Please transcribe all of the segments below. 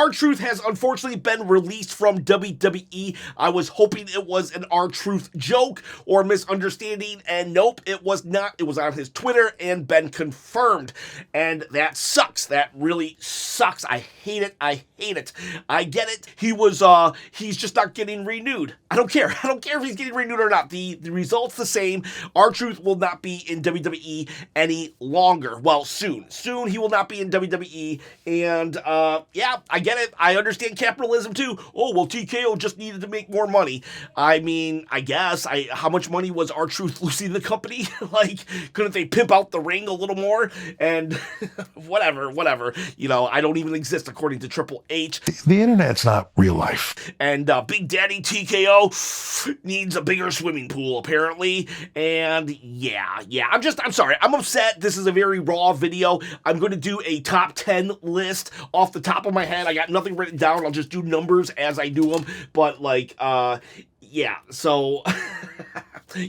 rtruth has unfortunately been released from WWE. I was hoping it was an rtruth joke or misunderstanding, and nope, it was not. It was on his Twitter and been confirmed, and that sucks. That really sucks. I hate it. I hate it. I get it. He's just not getting renewed. I don't care. I don't care if he's getting renewed or not. The result's the same. rtruth will not be in WWE any longer. Well, soon he will not be in WWE, and yeah, I get it. I understand capitalism too. Oh, well, TKO just needed to make more money. I mean, I guess. How much money was rtruth losing the company? Like, couldn't they pimp out the ring a little more? And whatever. You know, I don't even exist according to Triple H. The internet's not real life. And Big Daddy TKO needs a bigger swimming pool, apparently. And yeah, I'm sorry. I'm upset. This is a very raw video. I'm going to do a top 10 list off the top of my head. I got nothing written down. I'll just do numbers as I do them. But, like, yeah, so...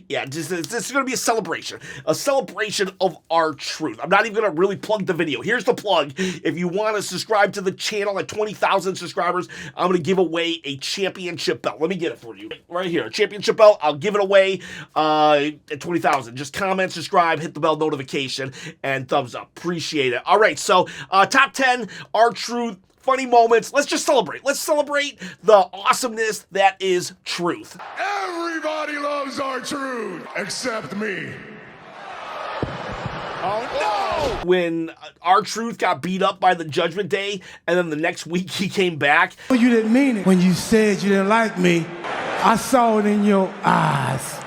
yeah, this is going to be a celebration of rtruth. I'm not even going to really plug the video. Here's the plug. If you want to subscribe to the channel at 20,000 subscribers, I'm going to give away a championship belt. Let me get it for you. Right here, a championship belt. I'll give it away at 20,000. Just comment, subscribe, hit the bell notification, and thumbs up. Appreciate it. All right, so top 10 rtruth funny moments. Let's just celebrate. Let's celebrate the awesomeness that is truth. Everybody loves rtruth except me. Oh no! When rtruth got beat up by the Judgment Day, and then the next week he came back. You didn't mean it when you said you didn't like me. I saw it in your eyes.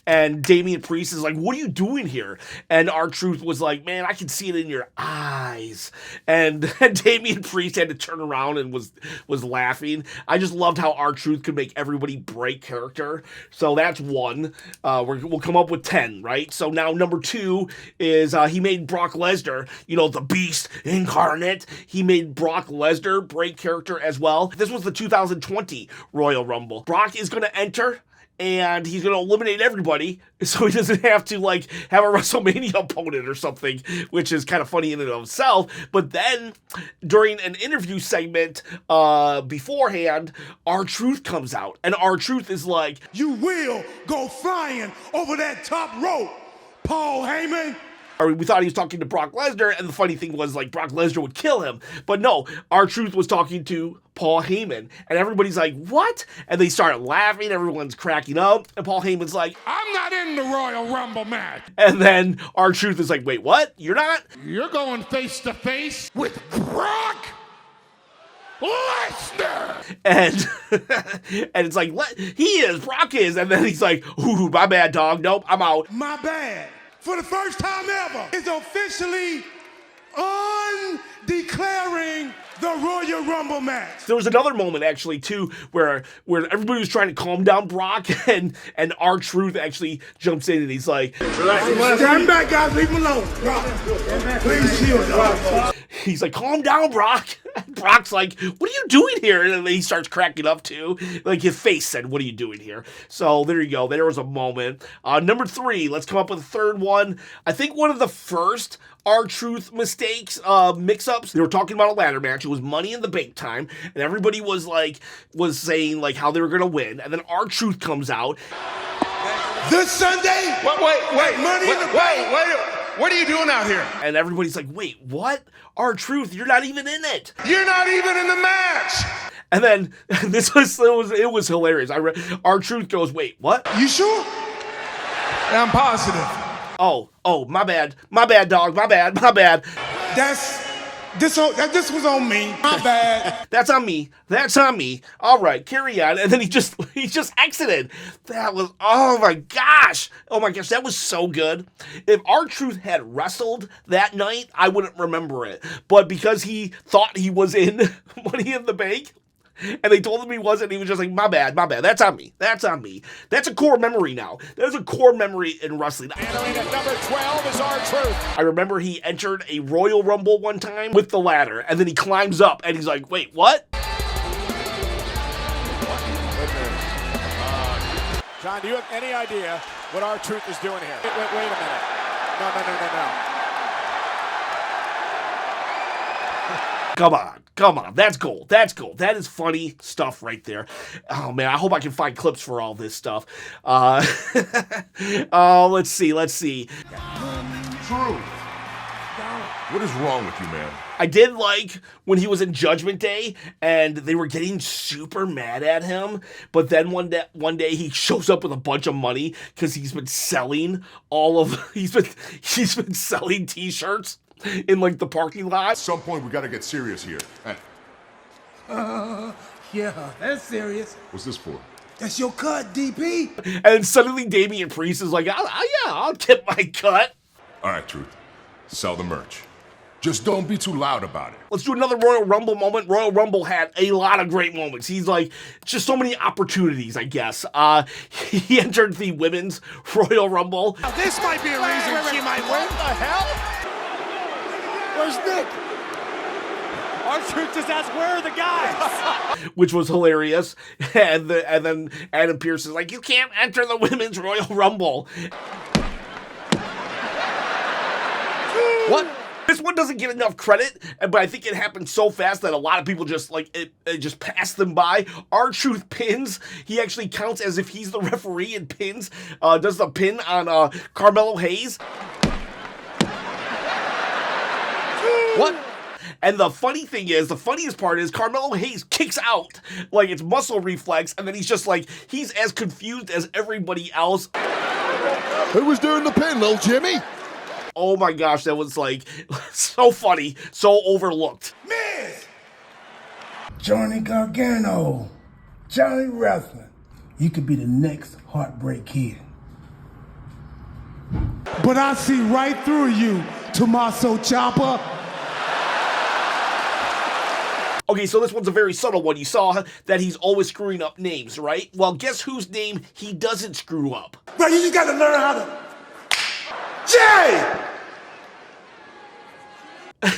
And Damian Priest is like, what are you doing here? And rtruth was like, man, I can see it in your eyes. And Damian Priest had to turn around and was laughing. I just loved how rtruth could make everybody break character. So that's one. We'll come up with 10, right? So now number 2 is he made Brock Lesnar, you know, the beast incarnate. He made Brock Lesnar break character as well. This was the 2020 Royal Rumble. Brock is going to enter, and he's going to eliminate everybody, so he doesn't have to, like, have a WrestleMania opponent or something, which is kind of funny in and of itself. But then, during an interview segment beforehand, rtruth comes out, and rtruth is like, you will go flying over that top rope, Paul Heyman. Or we thought he was talking to Brock Lesnar, and the funny thing was, like, Brock Lesnar would kill him. But no, rtruth was talking to Paul Heyman, and everybody's like, what? And they started laughing, everyone's cracking up, and Paul Heyman's like, I'm not in the Royal Rumble match. And then rtruth is like, wait, what? You're not? You're going face to face with Brock Lesnar. And it's like, he is, Brock is. And then he's like, ooh, my bad, dog. Nope, I'm out. My bad. For the first time ever, is officially undeclaring the Royal Rumble match. There was another moment, actually, too, where everybody was trying to calm down Brock, and rtruth actually jumps in, and he's like, stand back, guys, leave him alone. Please chill. He's like, calm down, Brock. Brock's like, what are you doing here? And then he starts cracking up, too. Like, his face said, what are you doing here? So, there you go. There was a moment. Number 3, let's come up with a third one. I think one of the first rtruth mistakes, mix-ups, they were talking about a ladder match. It was Money in the Bank time, and everybody was saying, like, how they were going to win. And then rtruth comes out. This Sunday? Wait, Money in the Bank. What are you doing out here? And everybody's like, wait, what? rtruth, you're not even in it. You're not even in the match. And then it was hilarious. rtruth goes, wait, what? You sure? I'm positive. Oh, my bad, dog, my bad. This was on me. My bad. That's on me. All right, carry on. And then he just exited. That was, oh my gosh, that was so good. If rtruth had wrestled that night, I wouldn't remember it. But because he thought he was in Money in the Bank, and they told him he wasn't, he was just like, my bad, that's on me. That's a core memory now. There's a core memory in wrestling. Entering at number 12 is rtruth. I remember he entered a Royal Rumble one time with the ladder, and then he climbs up, and he's like, wait, what? John, do you have any idea what rtruth is doing here? Wait a minute. No. Come on. Come on, that's gold. That's gold. That is funny stuff right there. Oh man, I hope I can find clips for all this stuff. Oh, let's see. Truth. What is wrong with you, man? I did like when he was in Judgment Day and they were getting super mad at him, but then one day he shows up with a bunch of money because he's been selling he's been selling t-shirts in like the parking lot. At some point, we gotta get serious here. Hey, Yeah, that's serious. what's this for? That's your cut, DP. And suddenly Damian Priest is like, I'll tip my cut. All right, Truth. Sell the merch. Just don't be too loud about it. Let's do another Royal Rumble moment. Royal Rumble had a lot of great moments. He's like, just so many opportunities, I guess. He entered the women's Royal Rumble. Now, this might be a reason she might win. What the hell? Where's Nick? R-Truth just asked, where are the guys? Which was hilarious. And then Adam Pearce is like, you can't enter the women's Royal Rumble. What? This one doesn't get enough credit, but I think it happened so fast that a lot of people just like it just passed them by. R-Truth pins. He actually counts as if he's the referee and pins. Does the pin on Carmelo Hayes. What? And the funniest part is Carmelo Hayes kicks out like it's muscle reflex, and then he's just like, he's as confused as everybody else. Who was doing the pin, little Jimmy? Oh my gosh, that was like so funny, so overlooked. Miz! Johnny Gargano. Johnny Wrestling. You could be the next Heartbreak Kid. But I see right through you, Tommaso Ciampa. Okay, so this one's a very subtle one. You saw that he's always screwing up names, right? Well, guess whose name he doesn't screw up? Bro, you just gotta learn how to... Jay!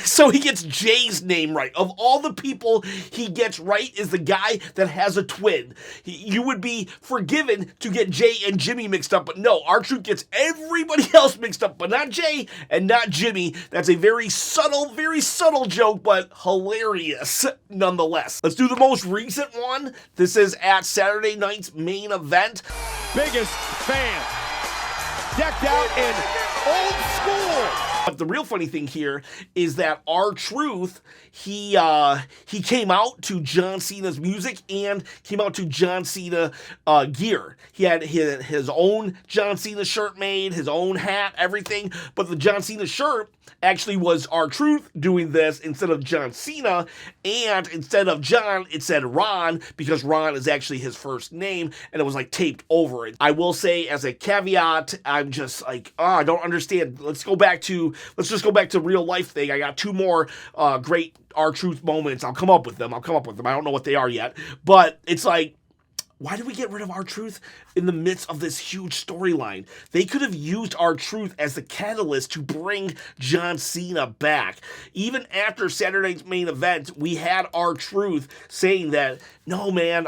So he gets Jay's name right. Of all the people he gets right is the guy that has a twin. You would be forgiven to get Jay and Jimmy mixed up, but no, R-Truth gets everybody else mixed up, but not Jay and not Jimmy. That's a very subtle joke, but hilarious nonetheless. Let's do the most recent one. This is at Saturday night's main event. Biggest fan. Decked out in old school. But the real funny thing here is that R-Truth, he came out to John Cena's music and came out to John Cena gear. He had his own John Cena shirt made, his own hat, everything. But the John Cena shirt actually was R-Truth doing this instead of John Cena, and instead of John, it said Ron, because Ron is actually his first name, and it was like taped over it. I will say, as a caveat, I'm just like, I don't understand. Let's just go back to real life thing. I got two more great R-Truth moments. I'll come up with them. I don't know what they are yet, but it's like, why did we get rid of R-Truth in the midst of this huge storyline? They could have used R-Truth as the catalyst to bring John Cena back. Even after Saturday's main event, we had R-Truth saying that, no man,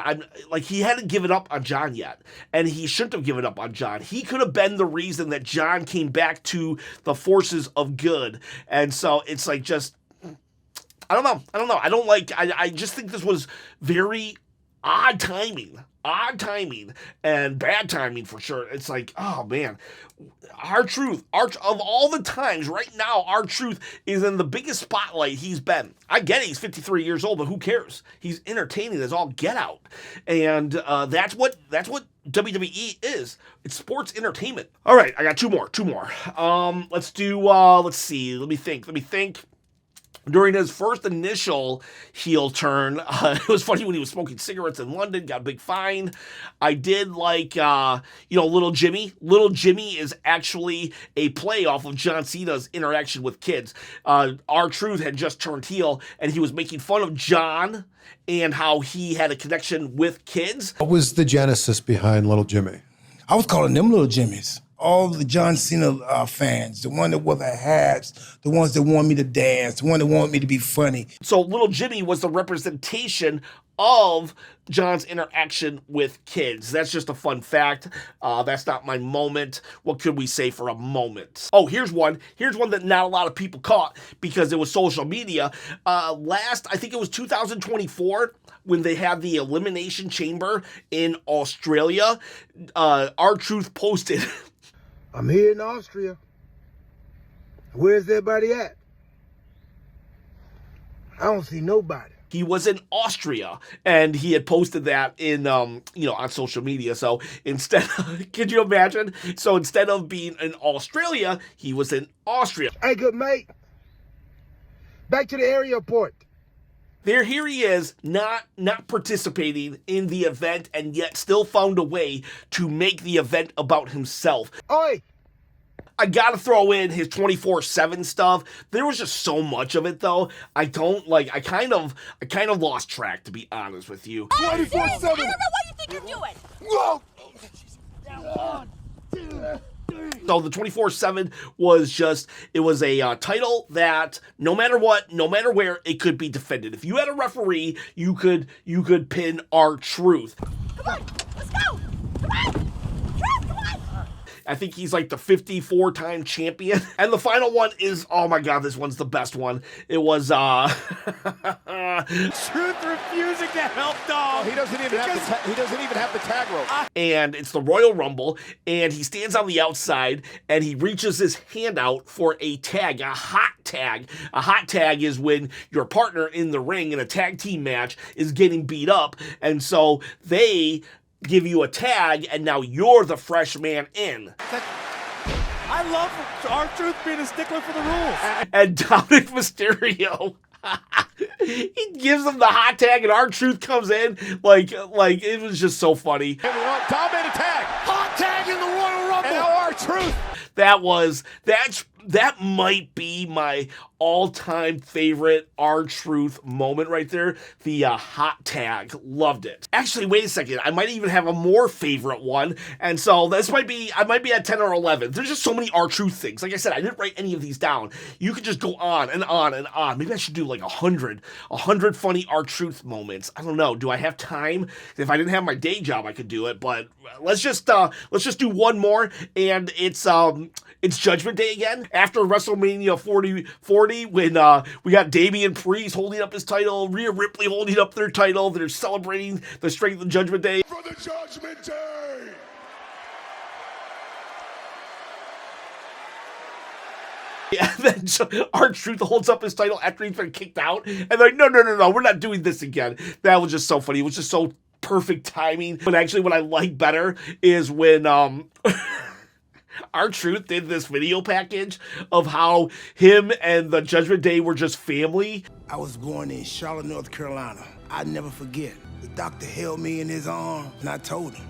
he hadn't given up on John yet. And he shouldn't have given up on John. He could have been the reason that John came back to the forces of good. And so it's like just, I don't know. I just think this was very odd timing and bad timing for sure. It's like, oh man, R-Truth, of all the times right now, R-Truth is in the biggest spotlight he's been. I get it, he's 53 years old, but who cares? He's entertaining as all get out. And that's what WWE is. It's sports entertainment. All right, I got two more. Let's see. Let me think. During his first initial heel turn, it was funny when he was smoking cigarettes in London, got a big fine. I did like, Little Jimmy. Little Jimmy is actually a play off of John Cena's interaction with kids. R-Truth had just turned heel, and he was making fun of John and how he had a connection with kids. What was the genesis behind Little Jimmy? I was calling them little Jimmys. all the John Cena fans, the one that wore the hats, the ones that want me to dance, the one that want me to be funny. So little Jimmy was the representation of John's interaction with kids. That's just a fun fact. That's not my moment. What could we say for a moment? Oh, here's one. Here's one that not a lot of people caught because it was social media. I think it was 2024, when they had the Elimination Chamber in Australia. rtruth posted... I'm here in Austria. Where's everybody at? I don't see nobody. He was in Austria, and he had posted that in, on social media. So instead, could you imagine? So instead of being in Australia, he was in Austria. Hey, good mate. Back to the airport. Here he is, not participating in the event, and yet still found a way to make the event about himself. Oi! I gotta throw in his 24/7 stuff. There was just so much of it, though. I kind of lost track, to be honest with you. 24/7. I don't know what you think you're doing. Whoa! So the 24/7 was a title that no matter what, no matter where, it could be defended. If you had a referee, you could pin rtruth. Come on, let's go. Come on, Truth, come on. I think he's like the 54-time champion. And the final one is, oh my god, this one's the best one. It was Truth refusing to help Dom. He doesn't even have the tag rope. And it's the Royal Rumble, and he stands on the outside, and he reaches his hand out for a tag, a hot tag. A hot tag is when your partner in the ring in a tag team match is getting beat up, and so they give you a tag, and now you're the fresh man in. I love rtruth being a stickler for the rules. And Dominic Mysterio, he gives him the hot tag, and rtruth comes in like it was just so funny. Dom made a tag. Hot tag in the Royal Rumble. And now rtruth. That might be my all-time favorite rtruth moment right there. The hot tag. Loved it. Actually, wait a second. I might even have a more favorite one. And so I might be at 10 or 11. There's just so many rtruth things. Like I said, I didn't write any of these down. You could just go on and on and on. Maybe I should do like 100 funny rtruth moments. I don't know. Do I have time? If I didn't have my day job, I could do it. But let's just do one more, and it's Judgment Day again. After WrestleMania 40, when we got Damian Priest holding up his title, Rhea Ripley holding up their title, they're celebrating the strength of Judgment Day. For the Judgment Day! Yeah, and then rtruth holds up his title after he's been kicked out, and they're like, no, we're not doing this again. That was just so funny. It was just so perfect timing. But actually, what I like better is when rtruth did this video package of how him and the Judgment Day were just family. I was born in Charlotte, North Carolina. I'd never forget. The doctor held me in his arm, and I told him,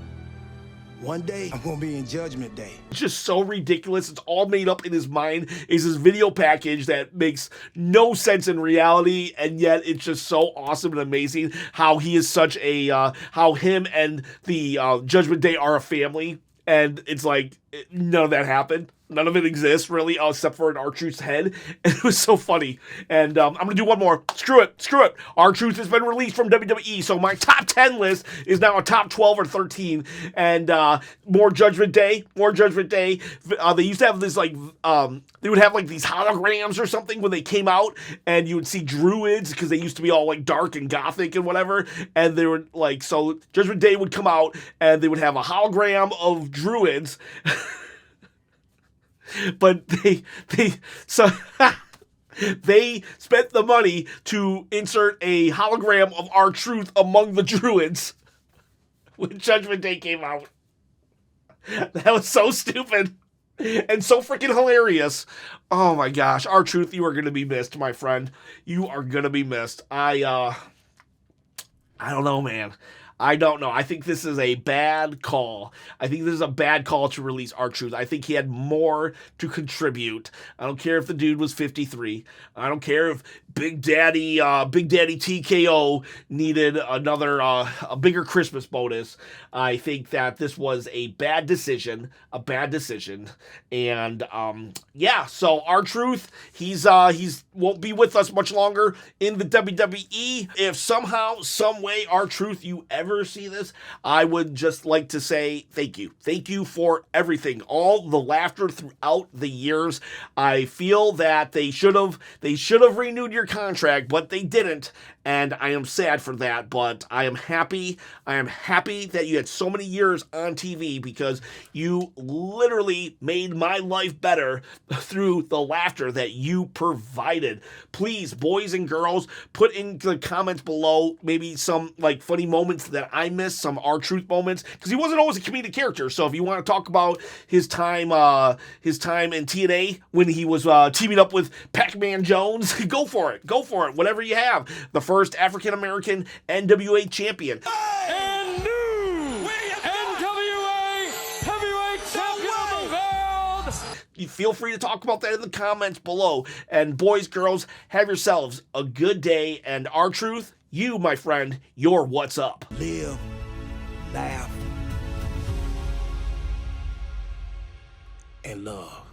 one day, I'm gonna be in Judgment Day. It's just so ridiculous. It's all made up in his mind. It's this video package that makes no sense in reality, and yet it's just so awesome and amazing how he is such a, how him and the Judgment Day are a family. And it's like, none of that happened. None of it exists, really, except for an rtruth's head. And it was so funny. And I'm going to do one more. Screw it. rtruth has been released from WWE, so my top 10 list is now a top 12 or 13. And more Judgment Day. They used to have this, they would have, these holograms or something when they came out, and you would see druids, because they used to be all, dark and gothic and whatever. And they were, so Judgment Day would come out, and they would have a hologram of druids. But they spent the money to insert a hologram of rtruth among the druids when Judgment Day came out. That was so stupid and so freaking hilarious. Oh my gosh, rtruth, you are gonna be missed, my friend. You are gonna be missed. I don't know, man. I don't know. I think this is a bad call. I think this is a bad call to release rtruth. I think he had more to contribute. I don't care if the dude was 53. I don't care if Big Daddy TKO needed a bigger Christmas bonus. I think that this was a bad decision, and yeah. So rtruth, he's won't be with us much longer in the WWE. If somehow, some way, rtruth, you ever see this, I would just like to say thank you for everything, all the laughter throughout the years. I feel that they should have renewed your contract, but they didn't, and I am sad for that. But I am happy that you had so many years on TV, because you literally made my life better through the laughter that you provided. Please, boys and girls, put in the comments below maybe some like funny moments that I missed, some rtruth moments, because he wasn't always a comedic character. So if you want to talk about his time in TNA when he was teaming up with Pac-Man Jones, go for it. Whatever you have. The first African-American NWA champion. And new NWA heavyweight champion of the world. You feel free to talk about that in the comments below. And boys, girls, have yourselves a good day. And rtruth, you, my friend, you're what's up. Live, laugh, and love.